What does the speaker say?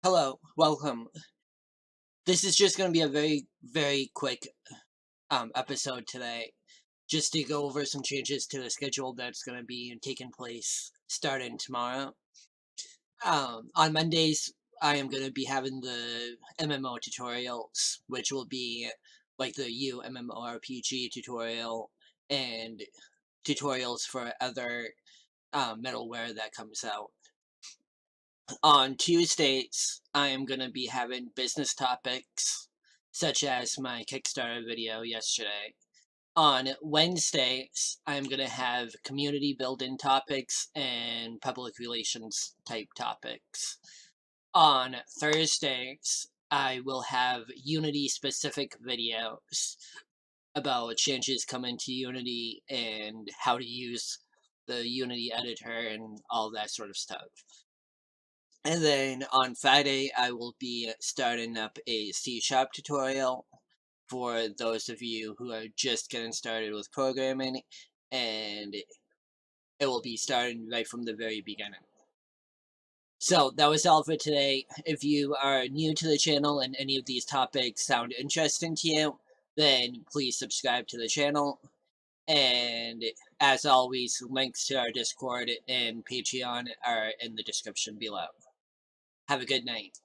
Hello, welcome. This is just going to be a very quick episode today, just to go over some changes to the schedule that's going to be taking place starting tomorrow. On Mondays, I am going to be having the MMO tutorials, which will be like the MMORPG tutorial and tutorials for other middleware that comes out. On Tuesdays, I am going to be having business topics, such as my Kickstarter video yesterday. On Wednesdays, I'm going to have community building topics and public relations type topics. On Thursdays, I will have Unity specific videos about changes coming to Unity and how to use the Unity editor and all that sort of stuff. And then on Friday, I will be starting up a C# tutorial for those of you who are just getting started with programming, and it will be starting right from the very beginning. So that was all for today. If you are new to the channel and any of these topics sound interesting to you, then please subscribe to the channel. And as always, links to our Discord and Patreon are in the description below. Have a good night.